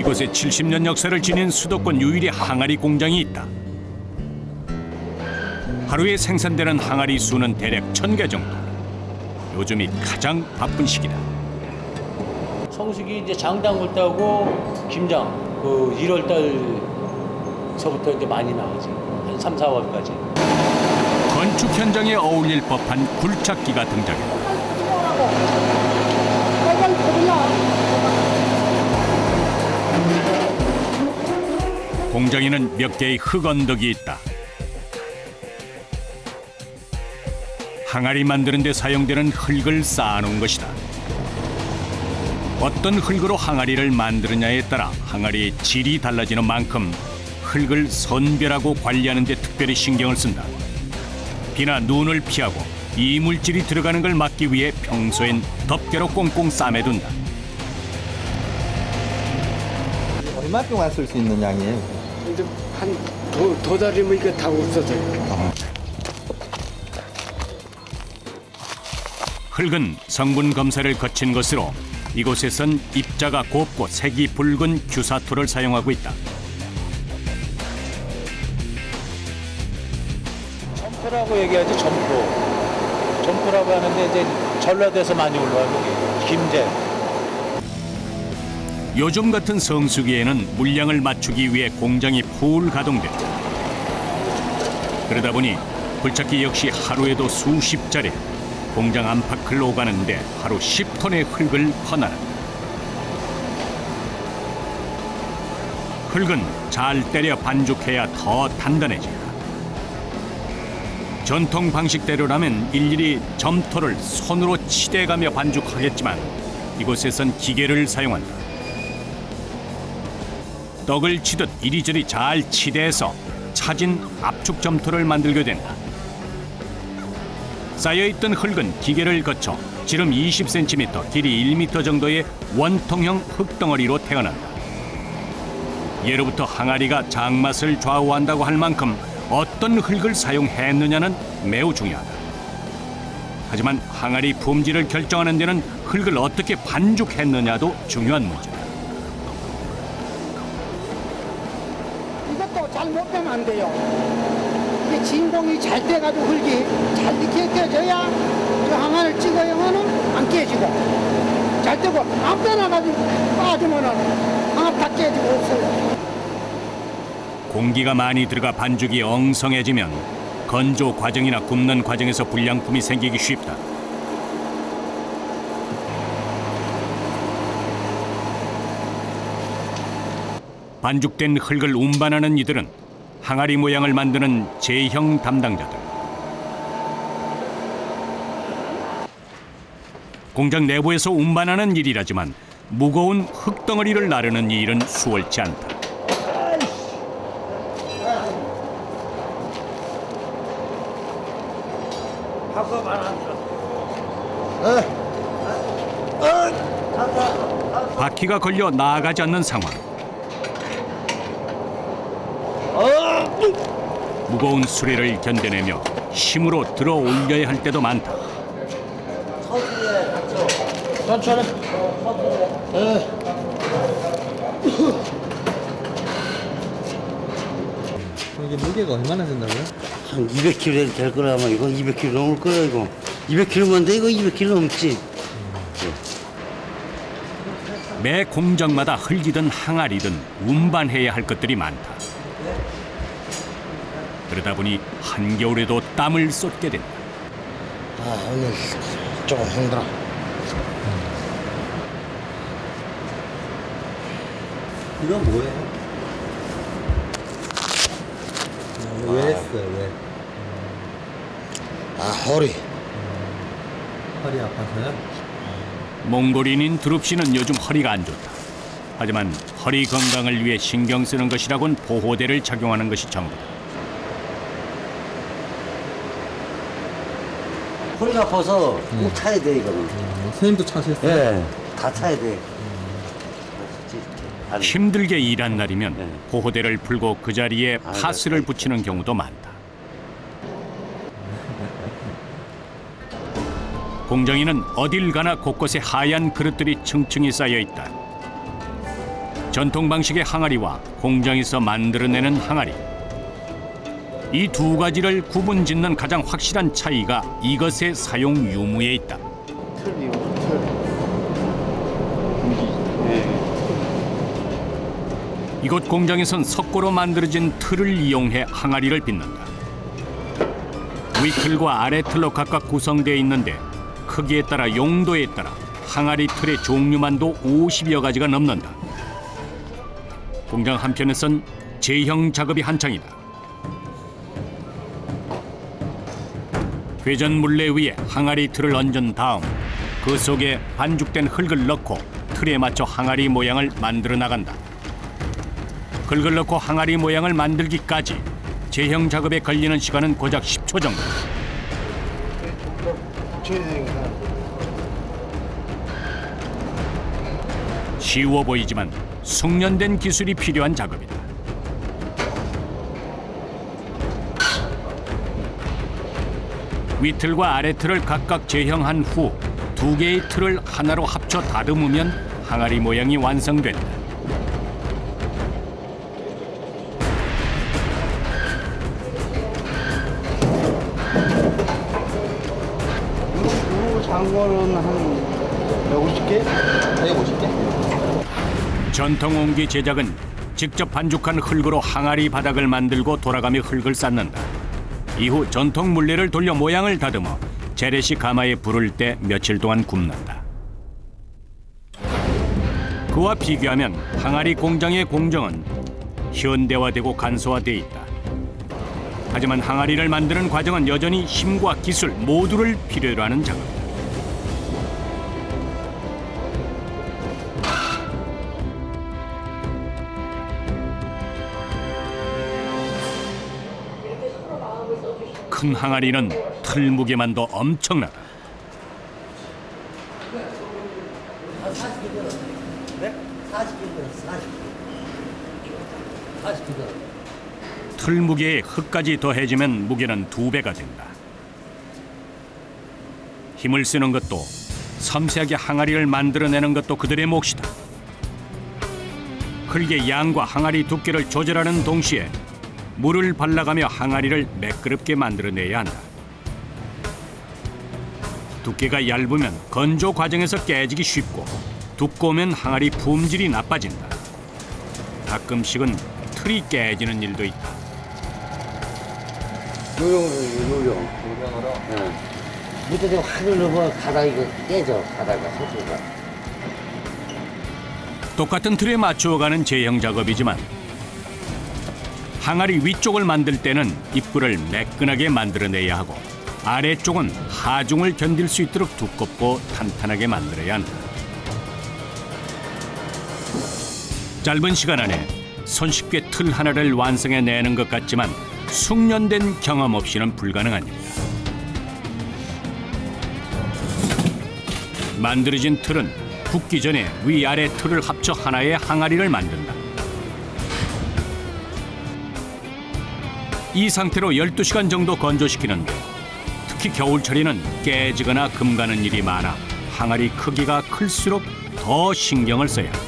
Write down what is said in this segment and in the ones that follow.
이곳에 70년 역사를 지닌 수도권 유일의 항아리 공장이 있다. 하루에 생산되는 항아리 수는 대략 1000개 정도. 요즘이 가장 바쁜 시기다. 성수기 이제 장담을 따고 김장 1월 달서부터 이제 많이 나가지. 한 3, 4월까지. 건축 현장에 어울릴 법한 굴착기가 등장했다. 공장에는 몇 개의 흙 언덕이 있다. 항아리 만드는 데 사용되는 흙을 쌓아놓은 것이다. 어떤 흙으로 항아리를 만드느냐에 따라 항아리의 질이 달라지는 만큼 흙을 선별하고 관리하는 데 특별히 신경을 쓴다. 비나 눈을 피하고 이물질이 들어가는 걸 막기 위해 평소엔 덮개로 꽁꽁 싸매둔다. 얼마 동안 쓸 수 있는 양이에요? 이제 한 도다리면 이게 다 없어져요. 흙은 성분 검사를 거친 것으로 이곳에선 입자가 곱고 색이 붉은 규사토를 사용하고 있다. 점토라고 얘기하지, 점토. 점토라고 하는데 이제 전라도에서 많이 올라와요. 김제. 요즘 같은 성수기에는 물량을 맞추기 위해 공장이 풀 가동된다. 그러다 보니 굴착기 역시 하루에도 수십 차례 공장 안팎을 오가는데 하루 10톤의 흙을 퍼나른다. 흙은 잘 때려 반죽해야 더 단단해진다. 전통 방식대로라면 일일이 점토를 손으로 치대가며 반죽하겠지만 이곳에선 기계를 사용한다. 떡을 치듯 이리저리 잘 치대서 차진 압축 점토를 만들게 된다. 쌓여있던 흙은 기계를 거쳐 지름 20cm, 길이 1m 정도의 원통형 흙덩어리로 태어난다. 예로부터 항아리가 장맛을 좌우한다고 할 만큼 어떤 흙을 사용했느냐는 매우 중요하다. 하지만 항아리 품질을 결정하는 데는 흙을 어떻게 반죽했느냐도 중요한 문제다. 이것도 잘못되면 안 돼요. 이게 진공이 잘 돼가지고 흙이 잘 이렇게 깨져야 저 항아리를 찍어야만은 안 깨지고 잘 되고 아무 데나 가지고 빠지면은 항아리 다 깨지고 없어요. 공기가 많이 들어가 반죽이 엉성해지면 건조 과정이나 굽는 과정에서 불량품이 생기기 쉽다. 반죽된 흙을 운반하는 이들은 항아리 모양을 만드는 제형 담당자들. 공장 내부에서 운반하는 일이라지만 무거운 흙덩어리를 나르는 이 일은 수월치 않다. 바퀴가 걸려 나아가지 않는 상황. 무거운 수레를 견뎌내며 힘으로 들어 올려야 할 때도 많다. 천천히. 이게 무게가 얼마나 된다고요? 한 200kg 될 거라면 이거 200kg 넘을 거야 이거. 200kg만 돼 이거 200kg 넘지. 매 공장마다 흙이든 항아리든 운반해야 할 것들이 많다. 그러다 보니 한겨울에도 땀을 쏟게 된다. 아 오늘 조금 힘들어. 이건 뭐예요? 왜 했어요? 왜? 아 허리. 허리 아파서요? 몽골인인 두릅 씨는 요즘 허리가 안 좋다. 하지만 허리 건강을 위해 신경 쓰는 것이라곤 보호대를 착용하는 것이 전부다. 허리가 아파서 꼭 차야 돼 이거는. 선생님도 차셨어요? 예, 다 차야 돼. 힘들게 일한 날이면 네. 보호대를 풀고 그 자리에 파스를 붙이는 경우도 많다. 공장에는 어딜 가나 곳곳에 하얀 그릇들이 층층이 쌓여 있다. 전통 방식의 항아리와 공장에서 만들어내는 항아리. 이 두 가지를 구분짓는 가장 확실한 차이가 이것의 사용 유무에 있다. 틀이요, 틀. 이곳 공장에선 석고로 만들어진 틀을 이용해 항아리를 빚는다. 위틀과 아래틀로 각각 구성되어 있는데 크기에 따라 용도에 따라 항아리 틀의 종류만도 50여 가지가 넘는다. 공장 한편에선 제형 작업이 한창이다. 회전 물레 위에 항아리 틀을 얹은 다음 그 속에 반죽된 흙을 넣고 틀에 맞춰 항아리 모양을 만들어 나간다. 흙을 넣고 항아리 모양을 만들기까지 제형 작업에 걸리는 시간은 고작 10초 정도. 쉬워 보이지만 숙련된 기술이 필요한 작업이다. 위틀과 아래틀을 각각 제형한 후 두 개의 틀을 하나로 합쳐 다듬으면 항아리 모양이 완성된다. 이거 장거는 한 150개? 150개? 전통 옹기 제작은 직접 반죽한 흙으로 항아리 바닥을 만들고 돌아가며 흙을 쌓는다. 이후 전통 물레를 돌려 모양을 다듬어 재래식 가마에 불을 때 며칠 동안 굽는다. 그와 비교하면 항아리 공장의 공정은 현대화되고 간소화돼 있다. 하지만 항아리를 만드는 과정은 여전히 힘과 기술 모두를 필요로 하는 작업이다. 큰 항아리는 틀 무게만도 엄청나다. 틀 무게에 흙까지 더해지면 무게는 2배가 된다. 힘을 쓰는 것도 섬세하게 항아리를 만들어내는 것도 그들의 몫이다. 흙의 양과 항아리 두께를 조절하는 동시에 물을 발라가며 항아리를 매끄럽게 만들어내야 한다. 두께가 얇으면 건조 과정에서 깨지기 쉽고 두꺼우면 항아리 품질이 나빠진다. 가끔씩은 틀이 깨지는 일도 있다. 요령으로. 네. 밑에 좀 하늘 넣으면 가다가 이거 깨져, 가다가 소리가. 똑같은 틀에 맞추어가는 제형 작업이지만 항아리 위쪽을 만들 때는 입구를 매끈하게 만들어내야 하고 아래쪽은 하중을 견딜 수 있도록 두껍고 탄탄하게 만들어야 한다. 짧은 시간 안에 손쉽게 틀 하나를 완성해내는 것 같지만 숙련된 경험 없이는 불가능한 일이다. 만들어진 틀은 붓기 전에 위아래 틀을 합쳐 하나의 항아리를 만든다. 이 상태로 12시간 정도 건조시키는데 특히 겨울철에는 깨지거나 금가는 일이 많아 항아리 크기가 클수록 더 신경을 써야 한다.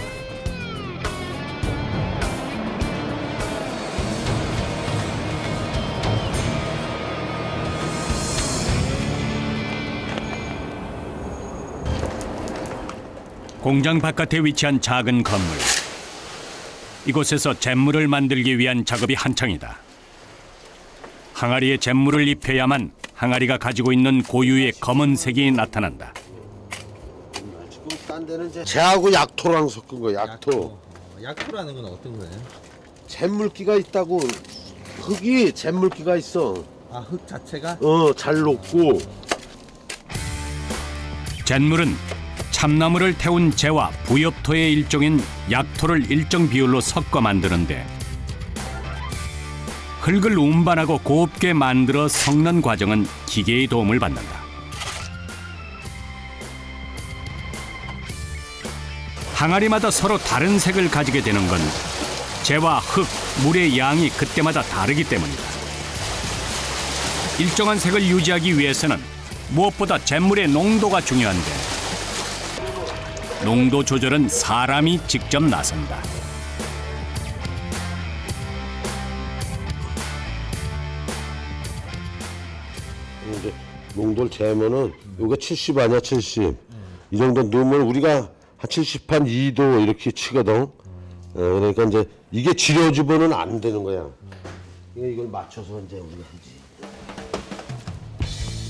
공장 바깥에 위치한 작은 건물. 이곳에서 잿물을 만들기 위한 작업이 한창이다. 항아리에 잿물을 입혀야만 항아리가 가지고 있는 고유의 검은색이 나타난다. 쟤하고 약토랑 섞은 거, 약토. 약토라는 건 어떤 거예요? 잿물기가 있다고. 흙이 잿물기가 있어. 아, 흙 자체가? 잘 녹고. 잿물은 참나무를 태운 재와 부엽토의 일종인 약토를 일정 비율로 섞어 만드는데 흙을 운반하고 곱게 만들어 섞는 과정은 기계의 도움을 받는다. 항아리마다 서로 다른 색을 가지게 되는 건 재와 흙, 물의 양이 그때마다 다르기 때문이다. 일정한 색을 유지하기 위해서는 무엇보다 잿물의 농도가 중요한데 농도 조절은 사람이 직접 나선다. 이제 농도를 재면은 여기가 70 아니야 70. 이 정도 넣으면 우리가 한 70한 2도 이렇게 치거든. 그러니까 이제 이게 지려지면은 안 되는 거야. 이걸 맞춰서 이제 우리가 하지.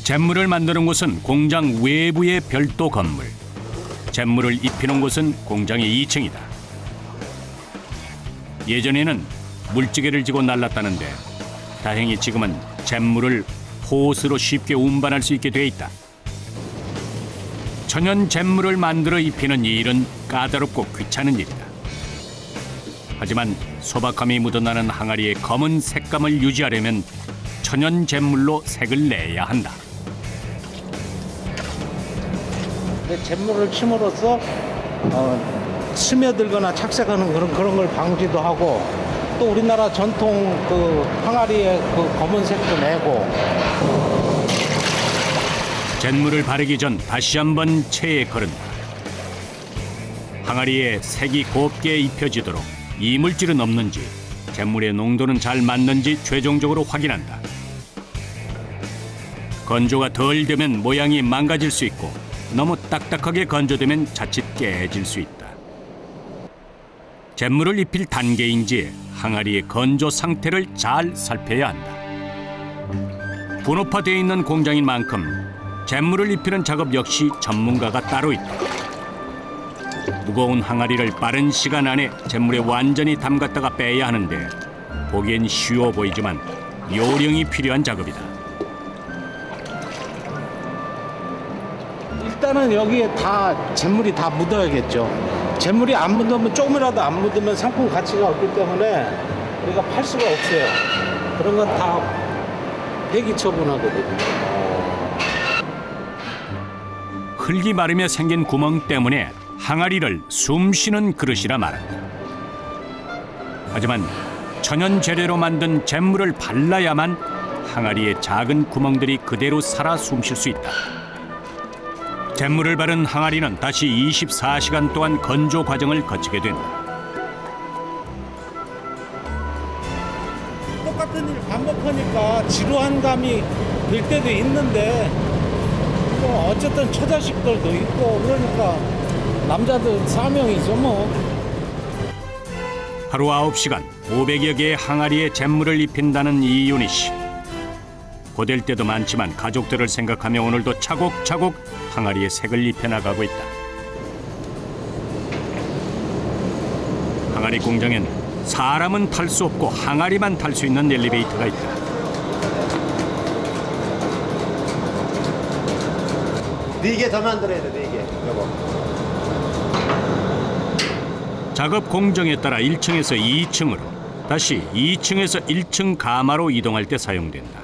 잿물을 만드는 곳은 공장 외부의 별도 건물. 잿물을 입히는 곳은 공장의 2층이다. 예전에는 물지개를 지고 날랐다는데 다행히 지금은 잿물을 호스로 쉽게 운반할 수 있게 돼 있다. 천연 잿물을 만들어 입히는 이 일은 까다롭고 귀찮은 일이다. 하지만 소박함이 묻어나는 항아리의 검은 색감을 유지하려면 천연 잿물로 색을 내야 한다. 잿물을 침으로써 스며들거나 착색하는 그런 걸 방지도 하고 또 우리나라 전통 그 항아리의 그 검은색도 내고. 잿물을 바르기 전 다시 한번 체에 거른다. 항아리에 색이 곱게 입혀지도록 이물질은 없는지, 잿물의 농도는 잘 맞는지 최종적으로 확인한다. 건조가 덜 되면 모양이 망가질 수 있고 너무 딱딱하게 건조되면 자칫 깨질 수 있다. 잿물을 입힐 단계인지 항아리의 건조 상태를 잘 살펴야 한다. 분업화되어 있는 공장인 만큼 잿물을 입히는 작업 역시 전문가가 따로 있다. 무거운 항아리를 빠른 시간 안에 잿물에 완전히 담갔다가 빼야 하는데 보기엔 쉬워 보이지만 요령이 필요한 작업이다. 일단은 여기에 다 잿물이 다 묻어야겠죠. 잿물이 안 묻으면 조금이라도 안 묻으면 상품 가치가 없기 때문에 우리가 팔 수가 없어요. 그런 건 다 폐기 처분하거든요. 흙이 마르며 생긴 구멍 때문에 항아리를 숨쉬는 그릇이라 말한다. 하지만 천연 재료로 만든 잿물을 발라야만 항아리의 작은 구멍들이 그대로 살아 숨쉴 수 있다. 잿물을 바른 항아리는 다시 24시간 동안 건조 과정을 거치게 된다. 똑같은 일 반복하니까 지루한 감이 들 때도 있는데 뭐 어쨌든 처자식들도 있고 그러니까 남자들 사명이죠 뭐. 하루 9시간 500여 개의 항아리에 잿물을 입힌다는 이윤희 씨. 고될 때도 많지만 가족들을 생각하며 오늘도 차곡차곡 항아리에 색을 입혀나가고 있다. 항아리 공장엔 사람은 탈 수 없고 항아리만 탈 수 있는 엘리베이터가 있다. 네 개 더 만들어야 돼, 4개. 여보. 작업 공정에 따라 1층에서 2층으로 다시 2층에서 1층 가마로 이동할 때 사용된다.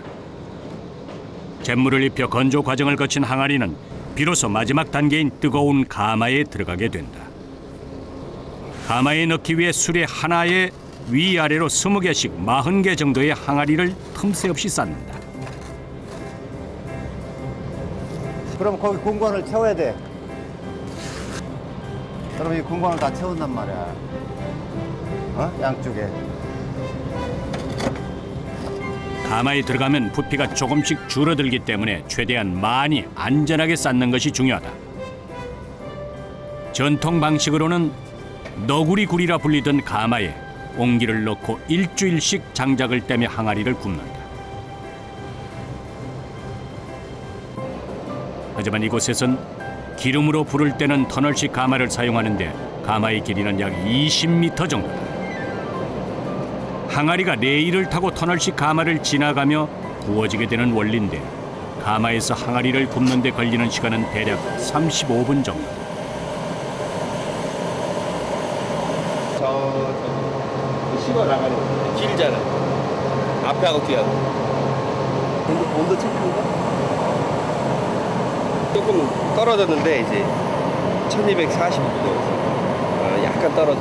잿물을 입혀 건조 과정을 거친 항아리는 비로소 마지막 단계인 뜨거운 가마에 들어가게 된다. 가마에 넣기 위해 수레 하나에 위아래로 20개씩 40개 정도의 항아리를 틈새 없이 쌓는다. 그럼 거기 공간을 채워야 돼. 그럼 이 공간을 다 채운단 말이야. 어? 양쪽에. 가마에 들어가면 부피가 조금씩 줄어들기 때문에 최대한 많이 안전하게 쌓는 것이 중요하다. 전통 방식으로는 너구리굴이라 불리던 가마에 옹기를 넣고 일주일씩 장작을 떼며 항아리를 굽는다. 하지만 이곳에선 기름으로 불을 때는 터널식 가마를 사용하는데 가마의 길이는 약 20m 정도다. 항아리가 레일을 타고 터널식 가마를 지나가며 구워지게 되는 원리인데 가마에서 항아리를 굽는 데 걸리는 시간은 대략 35분 정도. 시골 나가는 길잖아. 앞에하고 뒤하고. 온도 체크인가? 조금 떨어졌는데 이제 1240도 약간 떨어져.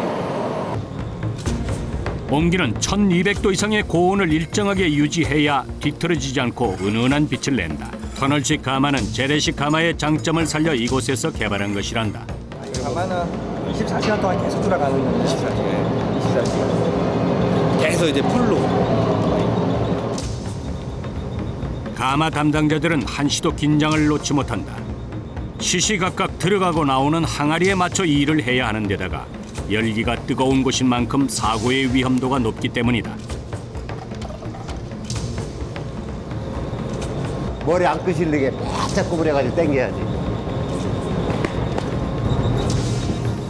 옹기는 1200도 이상의 고온을 일정하게 유지해야 뒤틀어지지 않고 은은한 빛을 낸다. 터널식 가마는 재래식 가마의 장점을 살려 이곳에서 개발한 것이란다. 가마는 24시간 동안 계속 돌아가고 있는 24시간. 계속 이제 풀로. 가마 담당자들은 한시도 긴장을 놓지 못한다. 시시각각 들어가고 나오는 항아리에 맞춰 일을 해야 하는 데다가 열기가 뜨거운 곳인 만큼 사고의 위험도가 높기 때문이다. 머리 안 끄실리게 바짝 구부려가지고 당겨야지.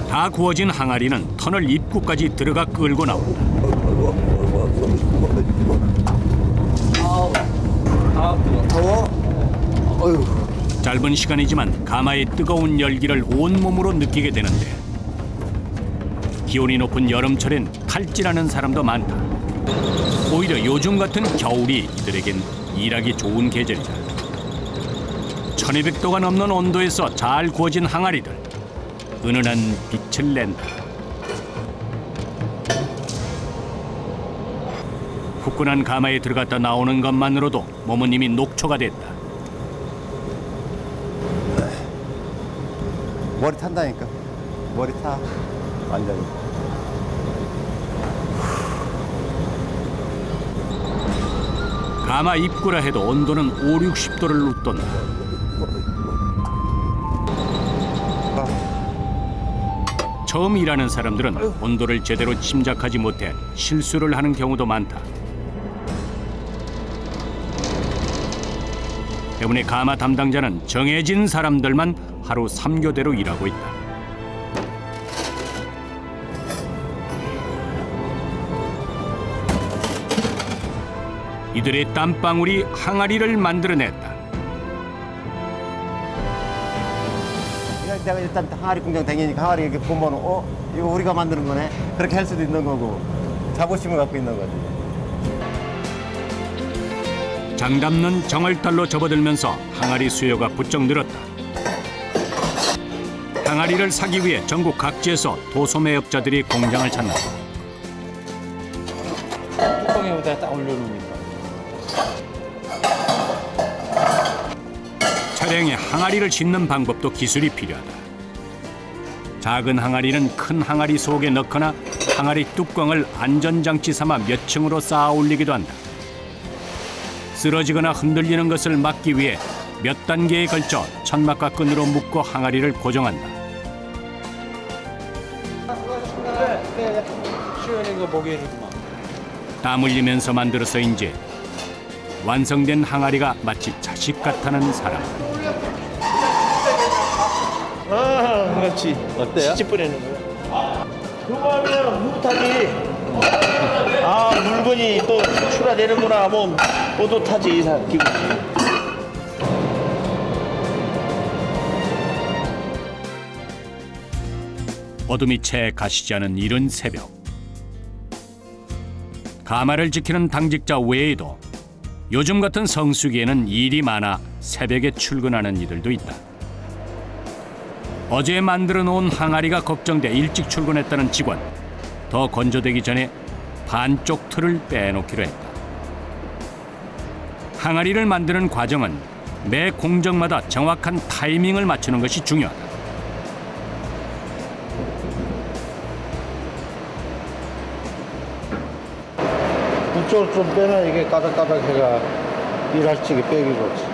다 구워진 항아리는 터널 입구까지 들어가 끌고 나온다. 짧은 시간이지만 가마의 뜨거운 열기를 온몸으로 느끼게 되는데 기온이 높은 여름철엔 탈진하는 사람도 많다. 오히려 요즘 같은 겨울이 이들에겐 일하기 좋은 계절이다. 1200도가 넘는 온도에서 잘 구워진 항아리들, 은은한 빛을 낸다. 후끈한 가마에 들어갔다 나오는 것만으로도 몸은 이미 녹초가 됐다. 머리 탄다니까. 머리 타. 완전히. 가마 입구라 해도 온도는 5, 60도를 웃돈다. 처음 일하는 사람들은 온도를 제대로 짐작하지 못해 실수를 하는 경우도 많다. 때문에 가마 담당자는 정해진 사람들만 하루 3교대로 일하고 있다. 이들의 땀방울이 항아리를 만들어냈다. 내가 일단 항아리 공장 다니니까 항아리 이렇게 보면 이거 우리가 만드는 거네. 그렇게 할 수도 있는 거고 자부심을 갖고 있는 거지. 장담는 정월달로 접어들면서 항아리 수요가 부쩍 늘었다. 항아리를 사기 위해 전국 각지에서 도소매업자들이 공장을 찾는다. 뚜껑에다 딱 올려놓으니까. 차량에 항아리를 싣는 방법도 기술이 필요하다. 작은 항아리는 큰 항아리 속에 넣거나 항아리 뚜껑을 안전장치 삼아 몇 층으로 쌓아 올리기도 한다. 쓰러지거나 흔들리는 것을 막기 위해 몇 단계에 걸쳐 천막과 끈으로 묶어 항아리를 고정한다. 시원한 거 보게 해주더만. 땀 흘리면서 만들어서인지 완성된 항아리가 마치 자식 같다는 사람. 그렇지. 어때요? 찌 뿌리는 거야. 그거 하면 묵타지. 물건이 또 출하되는구나 하면 뿌듯하지, 기분이. 어둠이 채 가시지 않은 이른 새벽. 가마를 지키는 당직자 외에도 요즘 같은 성수기에는 일이 많아 새벽에 출근하는 이들도 있다. 어제 만들어 놓은 항아리가 걱정돼 일찍 출근했다는 직원. 더 건조되기 전에 반쪽 틀을 빼놓기로 했다. 항아리를 만드는 과정은 매 공정마다 정확한 타이밍을 맞추는 것이 중요하다. 이쪽을 좀 빼면 이게 까닥까닥해가 일할 적에 빼기 좋지.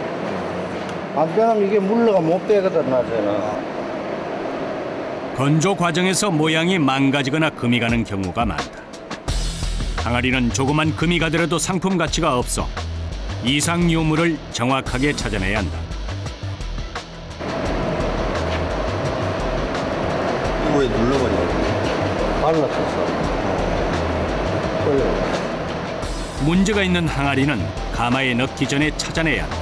안 빼면 이게 물러가 못 빼거든, 낮에는. 건조 과정에서 모양이 망가지거나 금이 가는 경우가 많다. 항아리는 조그만 금이 가더라도 상품 가치가 없어 이상 유물을 정확하게 찾아내야 한다. 이거에 눌러버려. 발라쳤어. 걸려. 문제가 있는 항아리는 가마에 넣기 전에 찾아내야 한다.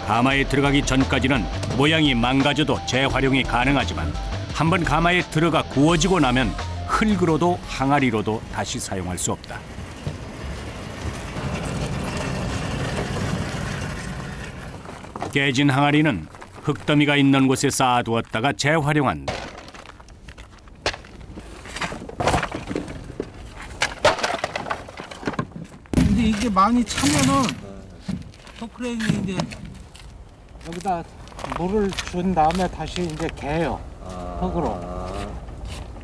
가마에 들어가기 전까지는 모양이 망가져도 재활용이 가능하지만 한번 가마에 들어가 구워지고 나면 흙으로도 항아리로도 다시 사용할 수 없다. 깨진 항아리는 흙더미가 있는 곳에 쌓아두었다가 재활용한다. 근데 이게 많이 차면은 토크레인이 이제 여기다 물을 준 다음에 다시 이제 개요. 흙으로.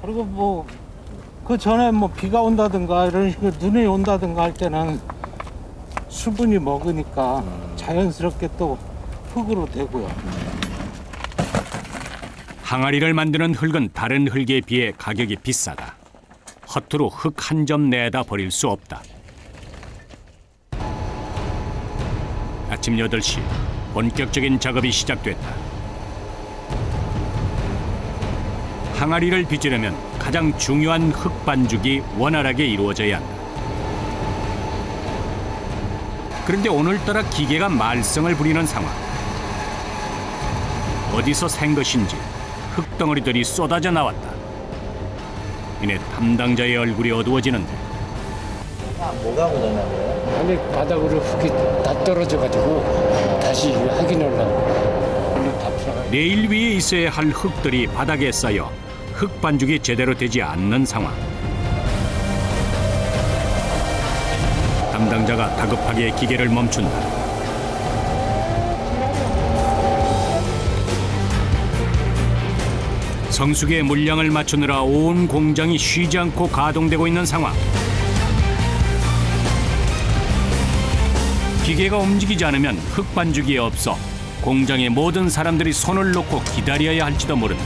그리고 뭐 그 전에 뭐 비가 온다든가 이런 식으로 눈이 온다든가 할 때는 수분이 먹으니까 자연스럽게 또 흙으로 되고요. 항아리를 만드는 흙은 다른 흙에 비해 가격이 비싸다. 허투루 흙 한 점 내다 버릴 수 없다. 아침 8시 본격적인 작업이 시작됐다. 항아리를 빚으려면 가장 중요한 흙 반죽이 원활하게 이루어져야 한다. 그런데 오늘따라 기계가 말썽을 부리는 상황. 어디서 샌 것인지 흙덩어리들이 쏟아져 나왔다. 이내 담당자의 얼굴이 어두워지는데 뭐가 고장난 거예요? 아니 바닥으로 흙이 다 떨어져가지고 다시 확인하려고. 레일 위에 있어야 할 흙들이 바닥에 쌓여 흙 반죽이 제대로 되지 않는 상황. 담당자가 다급하게 기계를 멈춘다. 성숙의 물량을 맞추느라 온 공장이 쉬지 않고 가동되고 있는 상황. 기계가 움직이지 않으면 흙 반죽이 없어 공장의 모든 사람들이 손을 놓고 기다려야 할지도 모른다.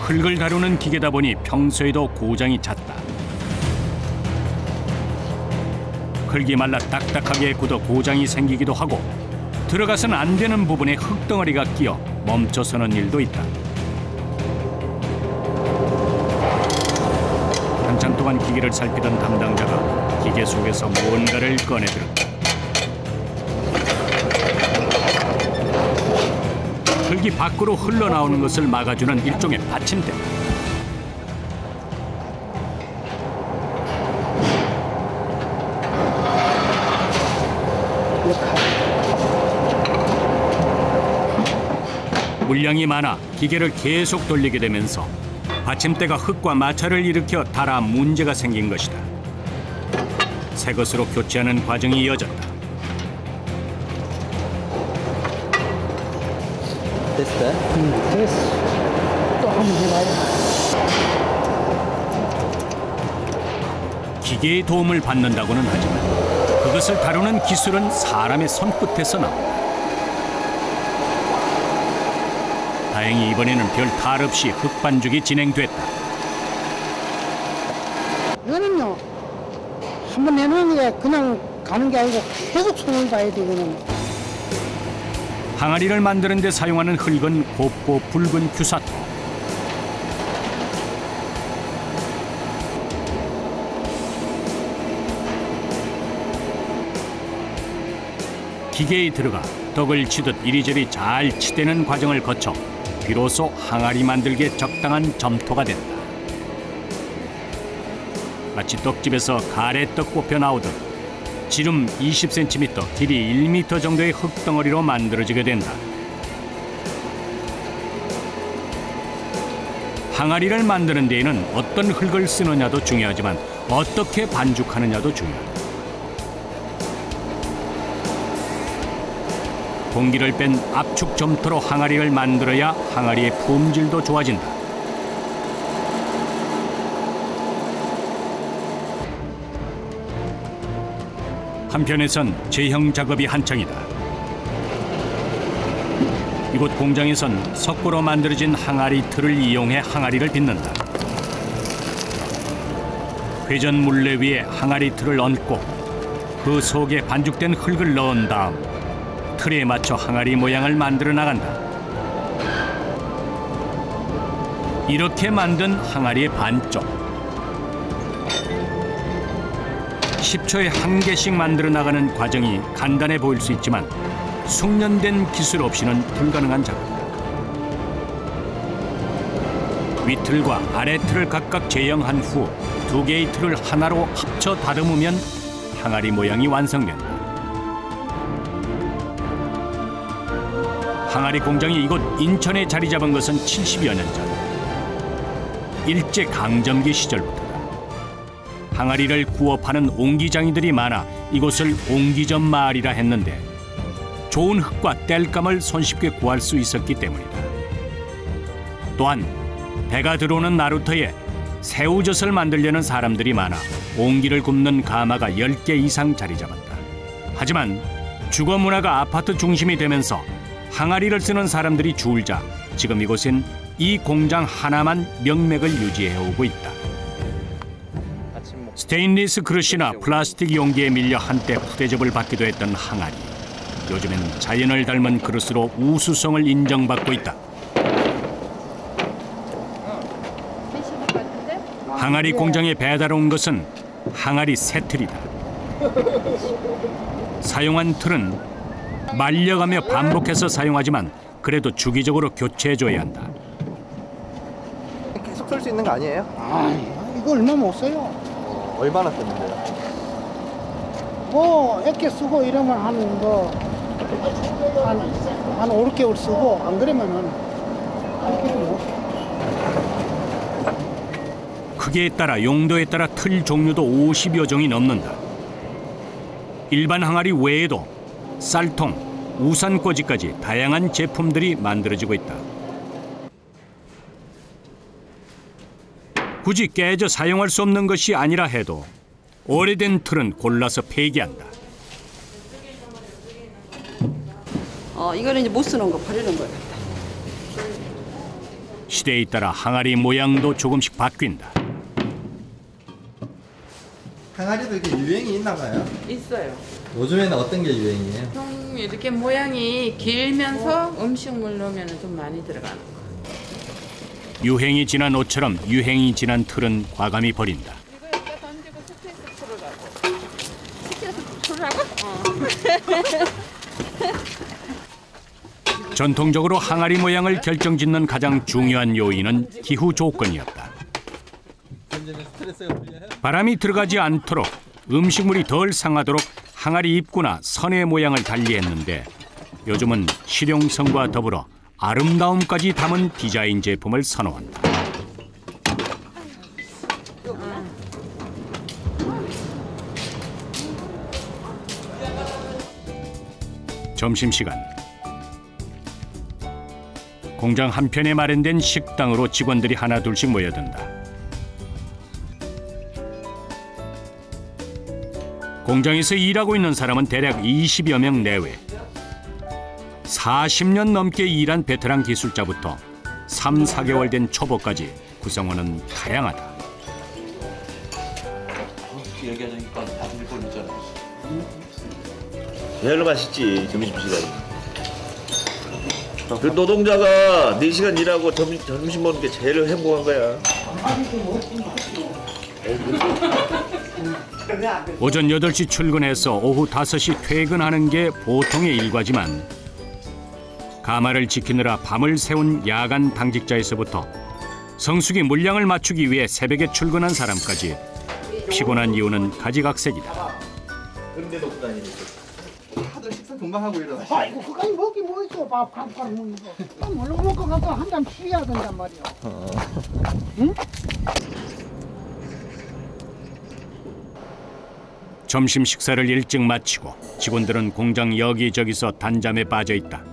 흙을 다루는 기계다 보니 평소에도 고장이 잦다. 흙이 말라 딱딱하게 굳어 고장이 생기기도 하고 들어가서는 안 되는 부분에 흙덩어리가 끼어 멈춰서는 일도 있다. 한참 동안 기계를 살피던 담당자가 기계 속에서 무언가를 꺼내들었다. 흙이 밖으로 흘러나오는 것을 막아주는 일종의 받침대. 물량이 많아 기계를 계속 돌리게 되면서 받침대가 흙과 마찰을 일으켜 닳아 문제가 생긴 것이다. 새 것으로 교체하는 과정이 이어졌다. 됐어요? 됐어. 또 한 번 해봐요. 기계의 도움을 받는다고는 하지만 그것을 다루는 기술은 사람의 손끝에서 나온다. 다행히 이번에는 별 탈 없이 흙 반죽이 진행됐다. 이거는요, 한번 내놓은 게 그냥 가는 게 아니고 계속 손을 봐야 되거든요. 항아리를 만드는 데 사용하는 흙은 곱고 붉은 규사토. 기계에 들어가 떡을 치듯 이리저리 잘 치대는 과정을 거쳐 비로소 항아리 만들기에 적당한 점토가 된다. 마치 떡집에서 가래떡 뽑혀 나오듯 지름 20cm, 길이 1m 정도의 흙덩어리로 만들어지게 된다. 항아리를 만드는 데에는 어떤 흙을 쓰느냐도 중요하지만 어떻게 반죽하느냐도 중요하다. 공기를 뺀 압축 점토로 항아리를 만들어야 항아리의 품질도 좋아진다. 한편에선 제형 작업이 한창이다. 이곳 공장에선 석고로 만들어진 항아리 틀을 이용해 항아리를 빚는다. 회전 물레 위에 항아리 틀을 얹고 그 속에 반죽된 흙을 넣은 다음 틀에 맞춰 항아리 모양을 만들어 나간다. 이렇게 만든 항아리의 반쪽 10초에 한 개씩 만들어 나가는 과정이 간단해 보일 수 있지만 숙련된 기술 없이는 불가능한 작업이다. 윗틀과 아래틀을 각각 제형한 후 두 개의 틀을 하나로 합쳐 다듬으면 항아리 모양이 완성된다. 항아리 공장이 이곳 인천에 자리 잡은 것은 70여 년 전. 일제 강점기 시절부터다. 항아리를 구워 파는 옹기장이들이 많아 이곳을 옹기점 마을이라 했는데 좋은 흙과 땔감을 손쉽게 구할 수 있었기 때문이다. 또한 배가 들어오는 나루터에 새우젓을 만들려는 사람들이 많아 옹기를 굽는 가마가 10개 이상 자리 잡았다. 하지만 주거 문화가 아파트 중심이 되면서 항아리를 쓰는 사람들이 줄자 지금 이곳엔 이 공장 하나만 명맥을 유지해오고 있다. 스테인리스 그릇이나 플라스틱 용기에 밀려 한때 푸대접을 받기도 했던 항아리. 요즘엔 자연을 닮은 그릇으로 우수성을 인정받고 있다. 항아리 공장에 배달 온 것은 항아리 새 틀이다. 사용한 틀은 말려가며 반복해서 사용하지만 그래도 주기적으로 교체해줘야 한다. 계속 쓸 수 있는 거 아니에요? 이거 얼마 못 써요. 얼마나 쓰는데요? 뭐 액게 쓰고 이러면 한 5, 6개월 쓰고 안 그러면은 크기에 따라 용도에 따라 틀 종류도 50여 종이 넘는다. 일반 항아리 외에도 쌀통, 우산꽂이까지 다양한 제품들이 만들어지고 있다. 굳이 깨져 사용할 수 없는 것이 아니라 해도 오래된 틀은 골라서 폐기한다. 이거는 이제 못 쓰는 거 버리는 거예요. 시대에 따라 항아리 모양도 조금씩 바뀐다. 항아리도 이렇게 유행이 있나 봐요? 있어요. 요즘에는 어떤 게 유행이에요? 좀 이렇게 모양이 길면서 음식물 넣으면 좀 많이 들어가는 거. 유행이 지난 옷처럼 유행이 지난 틀은 과감히 버린다. 이거 여기다 던지고 스트레스 풀으라고? 전통적으로 항아리 모양을 결정짓는 가장 중요한 요인은 기후 조건이었다. 바람이 들어가지 않도록 음식물이 덜 상하도록 항아리 입구나 선의 모양을 달리했는데 요즘은 실용성과 더불어 아름다움까지 담은 디자인 제품을 선호한다. 점심시간. 공장 한편에 마련된 식당으로 직원들이 하나 둘씩 모여든다. 공장에서 일하고 있는 사람은 대략 20여 명 내외. 40년 넘게 일한 베테랑 기술자부터 3, 4개월 된 초보까지 구성원은 다양하다. 얘기하자니까 나중에 걸리잖아. 제일 맛있지, 점심시간이. 그 노동자가 4시간 일하고 점심 먹는 게 제일 행복한 거야. 오전 8시 출근해서 오후 5시 퇴근하는 게 보통의 일과지만 가마를 지키느라 밤을 새운 야간 당직자에서부터 성수기 물량을 맞추기 위해 새벽에 출근한 사람까지 피곤한 이유는 가지각색이다. 그런데도 못 다니니까. 다들 식사 금방 하고 일어나시죠? 아이고 그까지 먹기 뭐 있어. 밥 먹는 거. 밥 얼른 먹고 가서 한 잔 쉬어야 된단 말이야. 응? 점심 식사를 일찍 마치고 직원들은 공장 여기저기서 단잠에 빠져 있다.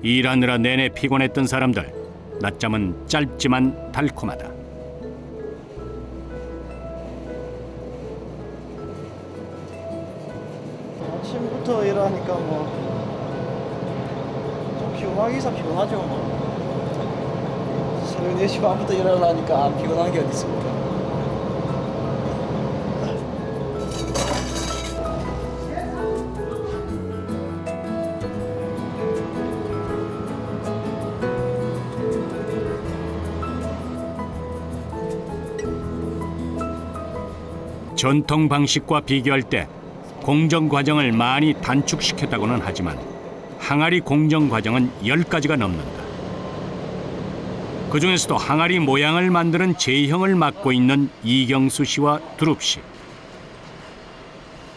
일하느라 내내 피곤했던 사람들, 낮잠은 짧지만 달콤하다. 아침부터 일하니까 좀 피곤하기서 피곤하죠. 새벽 4시 반부터 일하려니까 안 피곤한 게 어디 있습니까? 전통 방식과 비교할 때 공정 과정을 많이 단축시켰다고는 하지만 항아리 공정 과정은 10가지가 넘는다. 그중에서도 항아리 모양을 만드는 제형을 맡고 있는 이경수 씨와 두릅 씨.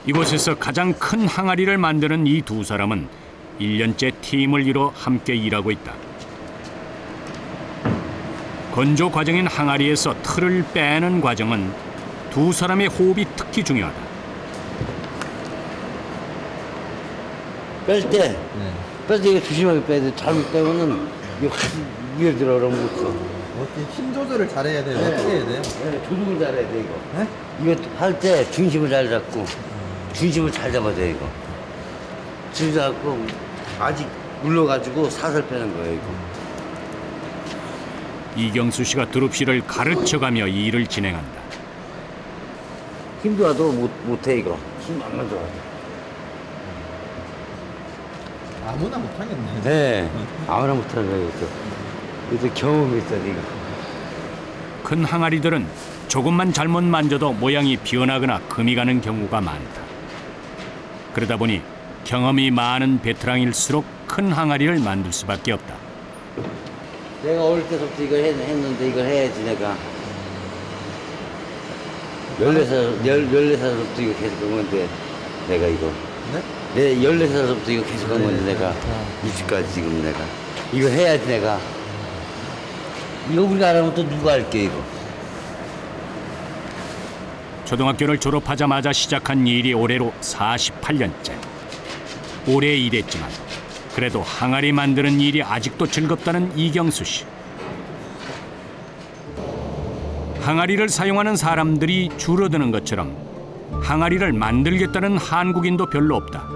이곳에서 가장 큰 항아리를 만드는 이 두 사람은 1년째 팀을 이뤄 함께 일하고 있다. 건조 과정인 항아리에서 틀을 빼는 과정은 두 사람의 호흡이 특히 중요하다. 뺄 때 이거 조심하게 빼야 돼. 잘못 빼면은 이거 위에 들어오면 못 써. 어떻게 힘 조절을 잘해야 돼요? 어떻게 해야 돼요? 네, 조종을 잘해야 돼 이거. 네? 이거 할 때 중심을 잘 잡고 중심을 잘 잡아야 돼 이거. 중심 잡고 아직 눌러가지고 살살 빼는 거예요 이거. 이경수 씨가 드롭실을 가르쳐가며 이 일을 진행한다. 힘도 와도 못해 이거. 힘만 좋아. 아무나 못하겠네. 네, 아무나 못하는 거예요 이거. 이것도 경험이 있어 이거. 큰 항아리들은 조금만 잘못 만져도 모양이 변하거나 금이 가는 경우가 많다. 그러다 보니 경험이 많은 베테랑일수록 큰 항아리를 만들 수밖에 없다. 내가 어릴 때부터 이거 했는데 이걸 해야지 내가. 14살부터 이거 계속 한 건데 내가 이거. 네? 14살부터 이거 계속 한 건데 내가 60까지 지금 내가. 이거 해야지 내가. 이거 우리가 안 하면 또 누가 할게 이거. 초등학교를 졸업하자마자 시작한 일이 올해로 48년째. 오래 일했지만 그래도 항아리 만드는 일이 아직도 즐겁다는 이경수 씨. 항아리를 사용하는 사람들이 줄어드는 것처럼 항아리를 만들겠다는 한국인도 별로 없다.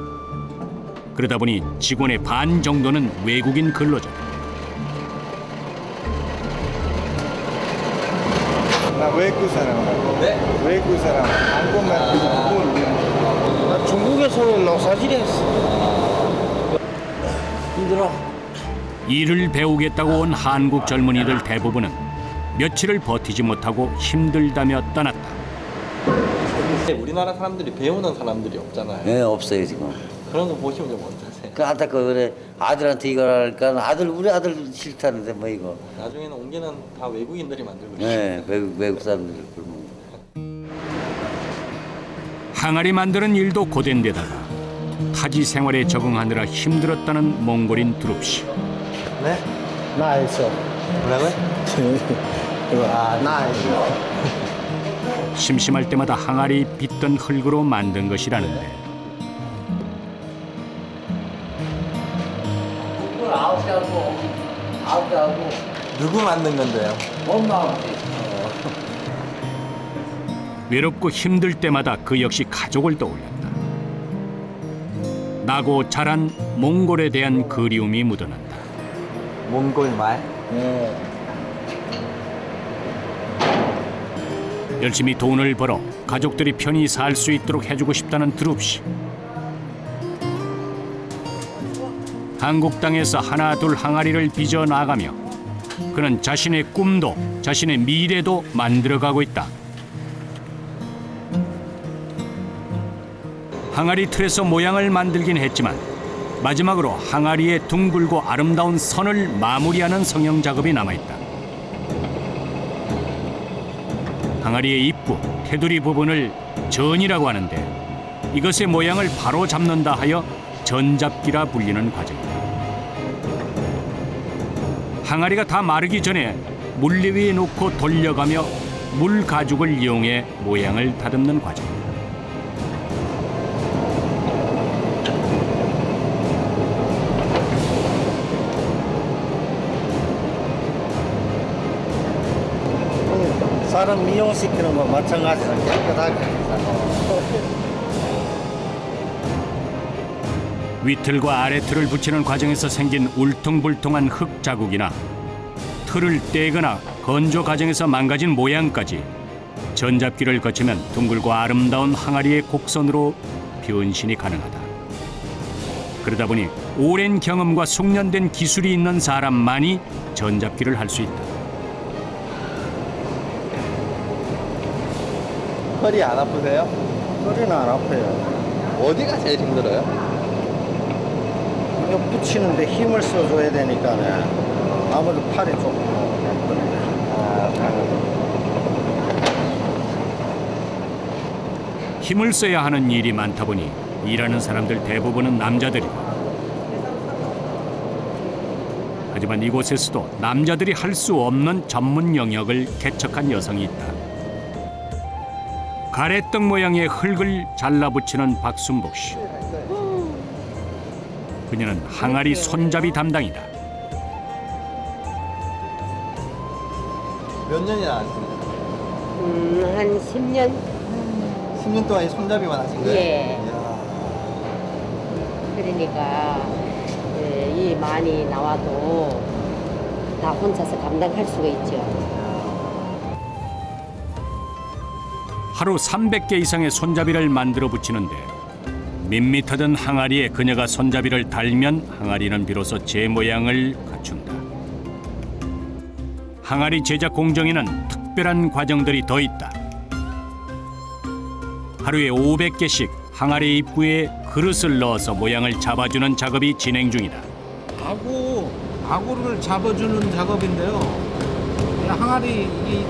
그러다 보니 직원의 반 정도는 외국인 근로자다. 나 외국 사람. 네? 외국 사람. 한국말 나 중국에서는 농사질 했어. 힘들어. 일을 배우겠다고 온 한국 젊은이들 대부분은 며칠을 버티지 못하고 힘들다며 떠났다. 우리나라 사람들이 배우는 사람들이 없잖아요. 네, 없어요 지금. 그런 거 보시면 좀 어떠세요? 그 안타까워 그래. 아들한테 이걸 하니까 우리 아들 싫다는데 뭐 이거. 나중에는 옹기는 다 외국인들이 만들고 네, 외국 사람들 굶는. 항아리 만드는 일도 고된 데다가 타지 생활에 적응하느라 힘들었다는 몽골인 드롭 씨. 네? 나 있어. 뭐라고요? 나 있어. 심심할 때마다 항아리 빚던 흙으로 만든 것이라는데. 아홉 하고 누구 만든 건데요? 엄마 아버지. 외롭고 힘들 때마다 그 역시 가족을 떠올렸다. 나고 자란 몽골에 대한 그리움이 묻어난다. 몽골 말? 네. 열심히 돈을 벌어 가족들이 편히 살 수 있도록 해주고 싶다는 드롭 씨. 한국 땅에서 하나둘 항아리를 빚어 나가며 그는 자신의 꿈도 자신의 미래도 만들어가고 있다. 항아리 틀에서 모양을 만들긴 했지만 마지막으로 항아리의 둥글고 아름다운 선을 마무리하는 성형 작업이 남아있다. 항아리의 입구, 테두리 부분을 전이라고 하는데 이것의 모양을 바로 잡는다 하여 전잡기라 불리는 과정이다. 항아리가 다 마르기 전에 물레 위에 놓고 돌려가며 물 가죽을 이용해 모양을 다듬는 과정이다. 사람 미용시키는 거 마찬가지로 깨끗하게. 윗틀과 아래틀을 붙이는 과정에서 생긴 울퉁불퉁한 흙 자국이나 틀을 떼거나 건조 과정에서 망가진 모양까지 전잡기를 거치면 둥글고 아름다운 항아리의 곡선으로 변신이 가능하다. 그러다 보니 오랜 경험과 숙련된 기술이 있는 사람만이 전잡기를 할 수 있다. 허리 안 아프세요? 허리는 안 아파요. 어디가 제일 힘들어요? 이거 붙이는데 힘을 써줘야 되니까는 아무래도 팔이 조금 힘을 써야 하는 일이 많다 보니 일하는 사람들 대부분은 남자들이고, 하지만 이곳에서도 남자들이 할 수 없는 전문 영역을 개척한 여성이 있다. 가래떡 모양의 흙을 잘라붙이는 박순복 씨. 그녀는 항아리 손잡이 담당이다. 몇 년이나 하셨어요? 한 10년? 10년 동안 이 손잡이만 하신 거예요? 예. 이야. 그러니까 이 많이 나와도 다 혼자서 감당할 수가 있죠. 하루 300개 이상의 손잡이를 만들어 붙이는데 밋밋하던 항아리에 그녀가 손잡이를 달면 항아리는 비로소 제 모양을 갖춘다. 항아리 제작 공정에는 특별한 과정들이 더 있다. 하루에 500개씩 항아리 입구에 그릇을 넣어서 모양을 잡아주는 작업이 진행 중이다. 아구를 잡아주는 작업인데요. 이 항아리 이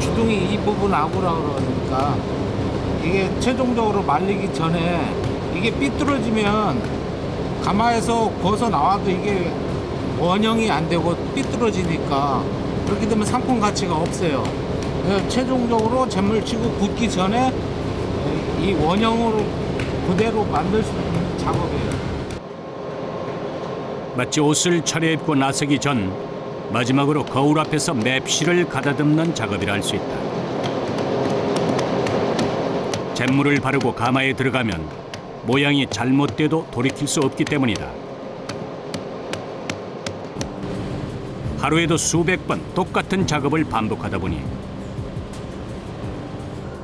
주둥이 이 부분 아구라고 그러니까 이게 최종적으로 말리기 전에 이게 삐뚤어지면 가마에서 구워서 나와도 이게 원형이 안 되고 삐뚤어지니까 그렇게 되면 상품 가치가 없어요. 그래서 최종적으로 잿물 치고 굳기 전에 이 원형으로 그대로 만들 수 있는 작업이에요. 마치 옷을 차려입고 나서기 전 마지막으로 거울 앞에서 맵실을 가다듬는 작업이라 할 수 있다. 잿물을 바르고 가마에 들어가면 모양이 잘못돼도 돌이킬 수 없기 때문이다. 하루에도 수백 번 똑같은 작업을 반복하다 보니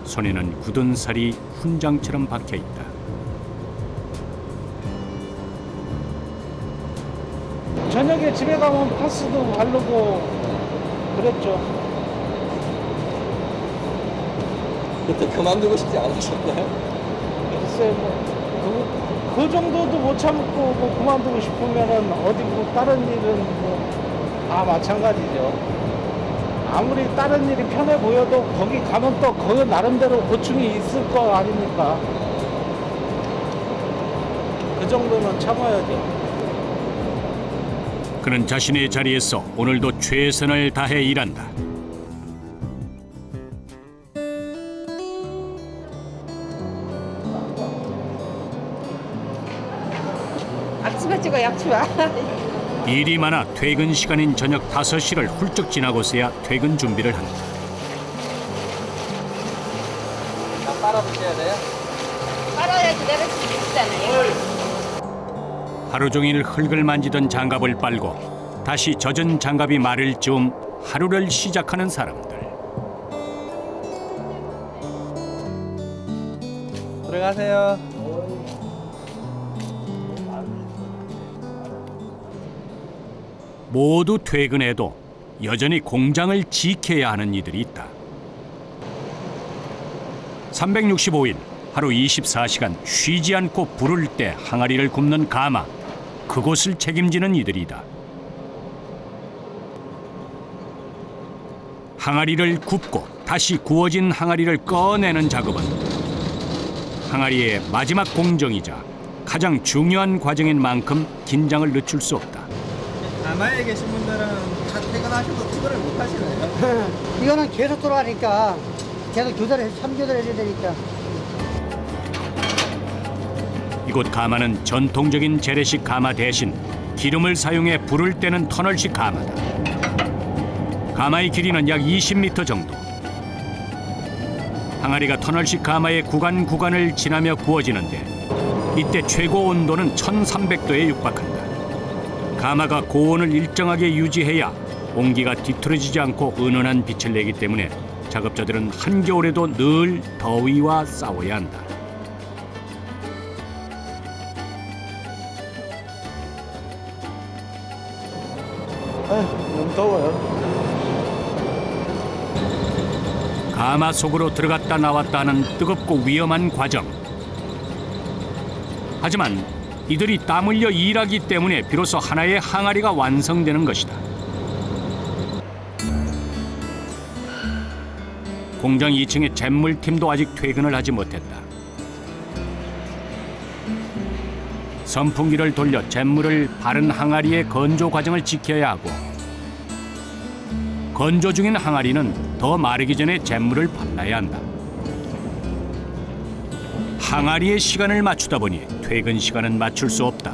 손에는 굳은 살이 훈장처럼 박혀 있다. 저녁에 집에 가면 파스도 바르고 그랬죠. 그때 그만두고 싶지 않으셨나요? 글쎄 그 정도도 못 참고 뭐 그만두고 싶으면은 어디 뭐 다른 일은 뭐 다 마찬가지죠. 아무리 다른 일이 편해 보여도 거기 가면 또 그 나름대로 고충이 있을 거 아닙니까? 그 정도는 참아야죠. 그는 자신의 자리에서 오늘도 최선을 다해 일한다. 악수가 찍어 약수와. 일이 많아 퇴근 시간인 저녁 5시를 훌쩍 지나고서야 퇴근 준비를 한다. 빨아주셔야 돼요? 빨아야지 내가 있잖아요. 하루 종일 흙을 만지던 장갑을 빨고 다시 젖은 장갑이 마를 즈음 하루를 시작하는 사람들. 들어가세요. 모두 퇴근해도 여전히 공장을 지켜야 하는 이들이 있다. 365일 하루 24시간 쉬지 않고 불을 때 항아리를 굽는 가마, 그곳을 책임지는 이들이다. 항아리를 굽고 다시 구워진 항아리를 꺼내는 작업은 항아리의 마지막 공정이자 가장 중요한 과정인 만큼 긴장을 늦출 수 없다. 가마에 계신 분들은 다 퇴근하셔도 출근을 못 하시네요. 이거는 계속 돌아가니까 계속 조절해서 3조절해야 되니까. 이곳 가마는 전통적인 재래식 가마 대신 기름을 사용해 불을 떼는 터널식 가마다. 가마의 길이는 약 20m 정도. 항아리가 터널식 가마의 구간을 지나며 구워지는데 이때 최고 온도는 1300도에 육박한다. 가마가 고온을 일정하게 유지해야 온기가 뒤틀어지지 않고 은은한 빛을 내기 때문에 작업자들은 한겨울에도 늘 더위와 싸워야 한다. 너무 더워요. 가마 속으로 들어갔다 나왔다 하는 뜨겁고 위험한 과정. 하지만 이들이 땀 흘려 일하기 때문에 비로소 하나의 항아리가 완성되는 것이다. 공장 2층의 잿물팀도 아직 퇴근을 하지 못했다. 선풍기를 돌려 잿물을 바른 항아리의 건조 과정을 지켜야 하고 건조 중인 항아리는 더 마르기 전에 잿물을 발라야 한다. 항아리의 시간을 맞추다 보니 퇴근 시간은 맞출 수 없다.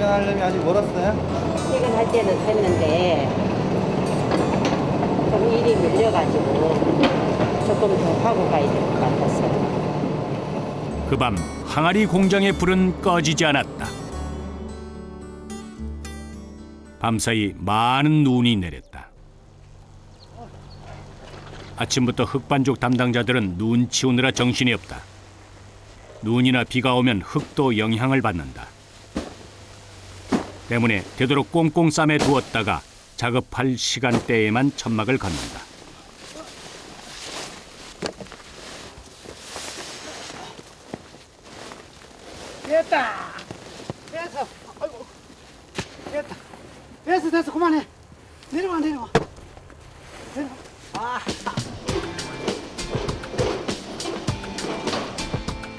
퇴근하려면 아직 멀었어요? 퇴근할 때는 됐는데 좀 일이 밀려가지고 조금 더 하고 가야 될 것 같았어요. 그 밤 항아리 공장의 불은 꺼지지 않았다. 밤사이 많은 눈이 내렸다. 아침부터 흙반죽 담당자들은 눈 치우느라 정신이 없다. 눈이나 비가 오면 흙도 영향을 받는다. 때문에 되도록 꽁꽁 싸매 두었다가 작업할 시간대에만 천막을 걷는다. 됐다. 됐어. 아이고. 됐다. 됐어. 그만해. 내려와. 내려와. 아.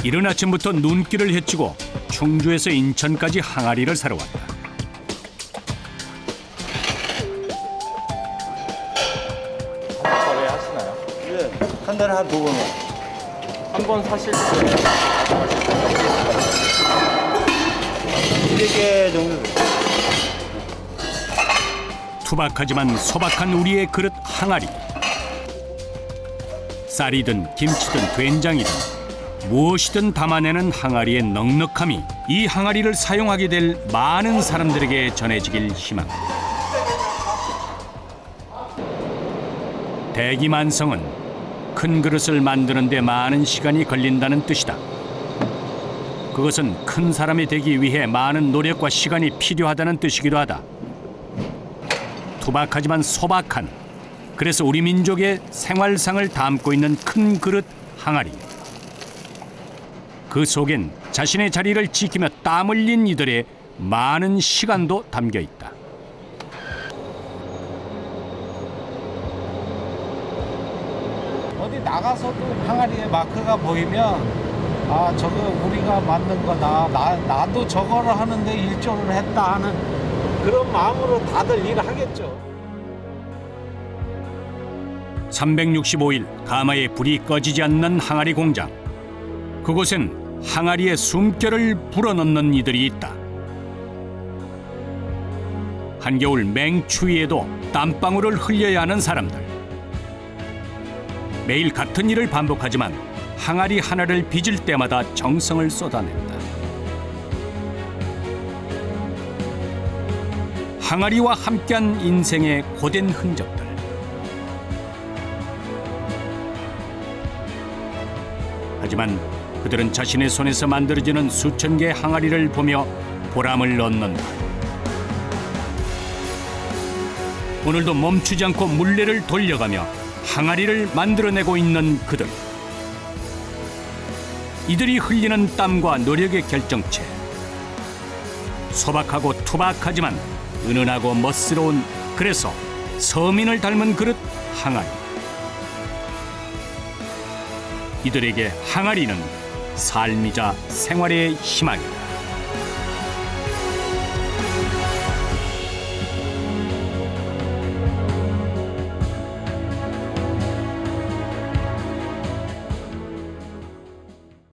이른 아침부터 눈길을 헤치고 충주에서 인천까지 항아리를 사러 왔다. 거래 하시나요? 예. 한 달에 한 2번. 한 번 사실 때 200개 정도 돼요. 투박하지만 소박한 우리의 그릇 항아리. 쌀이든 김치든 된장이든 무엇이든 담아내는 항아리의 넉넉함이 이 항아리를 사용하게 될 많은 사람들에게 전해지길 희망한다. 대기만성은 큰 그릇을 만드는 데 많은 시간이 걸린다는 뜻이다. 그것은 큰 사람이 되기 위해 많은 노력과 시간이 필요하다는 뜻이기도 하다. 투박하지만 소박한, 그래서 우리 민족의 생활상을 담고 있는 큰 그릇 항아리. 그 속엔 자신의 자리를 지키며 땀 흘린 이들의 많은 시간도 담겨 있다. 어디 나가서도 항아리에 마크가 보이면 아 저거 우리가 만든 거다. 나도 저거를 하는데 일조를 했다 하는 그런 마음으로 다들 일을 하겠죠. 365일 가마에 불이 꺼지지 않는 항아리 공장. 그곳엔 항아리에 숨결을 불어넣는 이들이 있다. 한겨울 맹추위에도 땀방울을 흘려야 하는 사람들. 매일 같은 일을 반복하지만 항아리 하나를 빚을 때마다 정성을 쏟아낸다. 항아리와 함께한 인생의 고된 흔적들. 하지만 그들은 자신의 손에서 만들어지는 수천 개의 항아리를 보며 보람을 얻는다. 오늘도 멈추지 않고 물레를 돌려가며 항아리를 만들어내고 있는 그들. 이들이 흘리는 땀과 노력의 결정체. 소박하고 투박하지만 은은하고 멋스러운, 그래서 서민을 닮은 그릇 항아리. 이들에게 항아리는 삶이자 생활의 희망이다.